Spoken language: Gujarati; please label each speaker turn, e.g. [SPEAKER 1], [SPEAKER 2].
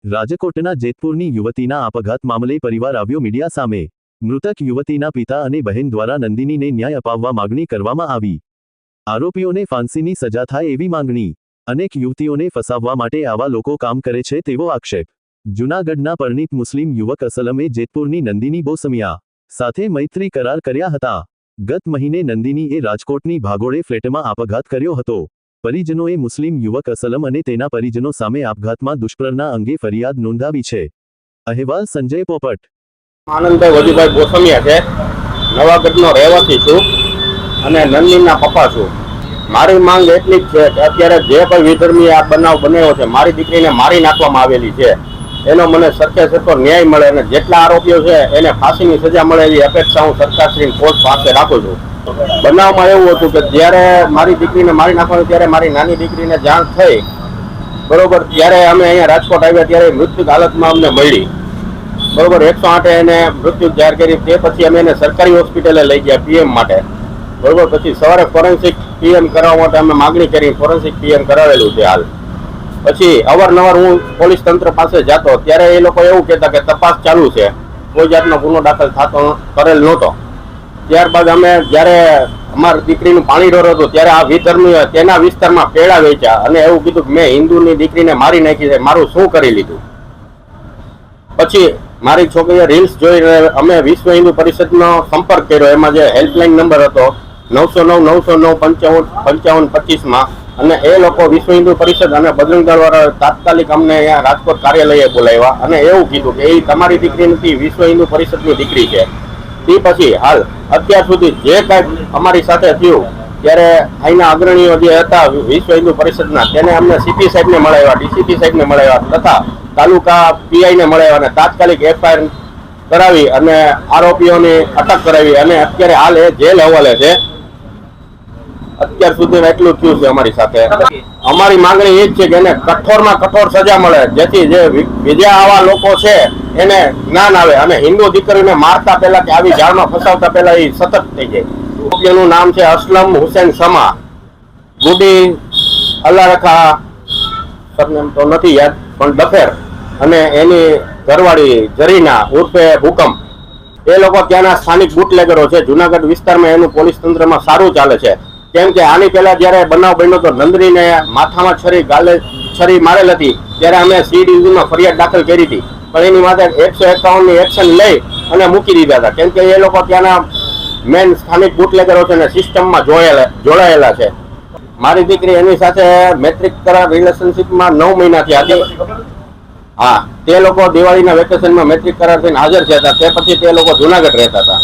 [SPEAKER 1] રાજકોટના જેતપુરની યુવતીના આપઘાત મામલે પરિવાર આવ્યો મીડિયા સામે। મૃતક યુવતીના પિતા અને બહેન દ્વારા નંદિનીને ન્યાય અપાવવા માગણી કરવામાં આવી। આરોપીઓને ફાંસીની સજા થાય એવી માંગણી। અનેક યુવતીઓને ફસાવવા માટે આવા લોકો કામ કરે છે તેવો આક્ષેપ। જૂનાગઢના પરિણીત મુસ્લિમ યુવક અસલમે જેતપુરની નંદિની બોસમિયા સાથે મૈત્રી કરાર કર્યા હતા। ગત મહિને નંદિનીએ રાજકોટની ભાગોળે ફ્લેટમાં આપઘાત કર્યો હતો। પરિજનોએ મુસ્લિમ યુવક અસલમ અને તેના પરિજનો સામે આપઘાતમાં દુષ્પ્રેરણા અંગે ફરિયાદ નોંધાવી છે। અહેવાલ સંજય પોપટ।
[SPEAKER 2] આનંદભાઈ વજુભાઈ બોસમિયા છે, નવાગઢનો રહેવાસી છું અને નંદિનીના પપ્પા છું। મારી માંગ એટલી જ છે કે અત્યારે જે કોઈ વિધર્મી આ બનાવ બન્યો છે, મારી દીકરીને મારી નાખવામાં આવેલી છે, એનો મને સરખે સરખો ન્યાય મળે અને જેટલા આરોપીઓ છે એને ફાંસીની સજા મળે એવી અપેક્ષા હું સરકારશ્રી કોર્ટ પાસે રાખું છું। બનાવમાં એવું હતું કે જ્યારે મારી દીકરીને મારી નાખવાનું ત્યારે મારી નાની દીકરીને જાણ થઈ, બરોબર, ત્યારે અમે અહીંયા રાજકોટ આવ્યા ત્યારે મૃત્યુ હાલતમાં અમને મળી, બરોબર, 108 એને મૃત્યુ જાહેર કરી। તે પછી અમે એને સરકારી હોસ્પિટલે લઈ ગયા પીએમ માટે, બરોબર। પછી સવારે ફોરેન્સિક પીએમ કરાવવા માટે અમે માગણી કરી, ફોરેન્સિક પીએમ કરાવેલું છે હાલ। પછી અવારનવાર હું પોલીસ તંત્ર પાસે જતો ત્યારે એ લોકો એવું કહેતા કે તપાસ ચાલુ છે, કોઈ જાતનો ગુનો દાખલ થતો કરેલ નહોતો। ત્યારબાદ અમે જ્યારે અમારી દીકરીનું પાણી ઢોર હતું ત્યારે આ વિધર્મીએ તેના વિસ્તારમાં પેડા વેચ્યા અને એવું કીધું કે મેં હિન્દુની દીકરીને મારી નાખી છે, મારું શું કરી લીધું। પછી મારી છોકરીએ રીલ્સ જોઈને અમે વિશ્વ હિન્દુ પરિષદનો સંપર્ક કર્યો। એમાં જે હેલ્પલાઇન નંબર હતો 909-909-55-55-25 અને એ લોકો વિશ્વ હિન્દુ પરિષદ અને બજરંગ દળ વાળા તાત્કાલિક અમને અહીંયા રાજકોટ કાર્યાલયે બોલાવ્યા અને એવું કીધું કે એ તમારી દીકરી નથી, વિશ્વ હિન્દુ પરિષદની દીકરી છે। તે પછી હાલ અત્યાર સુધી જે કાંઈ અમારી સાથે થયું ત્યારે અહીંના અગ્રણીઓ જે હતા વિશ્વ હિન્દુ પરિષદના તેને અમને સીપી સાહેબને મળાવ્યા, ડીસીપી સાહેબને મળાવ્યા તથા તાલુકા પીઆઈને મળાવ્યા અને તાત્કાલિક એફઆઈઆર કરાવી અને આરોપીઓની અટક કરાવી અને અત્યારે હાલ એ જેલ હવાલે છે। અત્યાર સુધી એટલું થયું છે અમારી સાથે। અમારી માંગણી એ જ છે કે એને કઠોરમાં કઠોર સજા મળે, જેથી જે બીજા આવા લોકો છે એને જ્ઞાન આવે અને હિન્દુ દીકરીને મારતા પહેલા કે આવી જાળમાં ફસાવતા પહેલા એ સતત થઈ જાય। એનું નામ છે અસલમ હુસેન સમા, ગુડી અલ્લારખા, સરનેમ તો નથી યાદ પણ ડફેર, અને એની ઘરવાળી જરીના ઉર્ફે ભૂકંપ। એ લોકો ત્યાંના સ્થાનિક બુટલેગરો છે। જુનાગઢ વિસ્તારમાં એનું પોલીસ તંત્રમાં સારું ચાલે છે, કેમ કે આની પહેલા જયારે બનાવ બન્યો તો નંદનીને માથામાં છરી, ગાલે છરી મારેલ હતી ત્યારે અમે સી ડિવિઝનમાં ફરિયાદ દાખલ કરી હતી, પણ એની માટે 151ની એક્શન લઈ અને મૂકી દીધા હતા, કેમ કે એ લોકો ત્યાંના મેન સ્થાનિક બુટલેગરો છે અને સિસ્ટમમાં જોડાયેલા છે। મારી દીકરી એની સાથે મેટ્રિક કરાર રિલેશનશીપમાં 9 મહિનાથી હતી। હા, તે લોકો દિવાળીના વેકેશનમાં મેટ્રિક કરાર થઈને હાજર થયા હતા, તે પછી તે લોકો જુનાગઢ રહેતા હતા।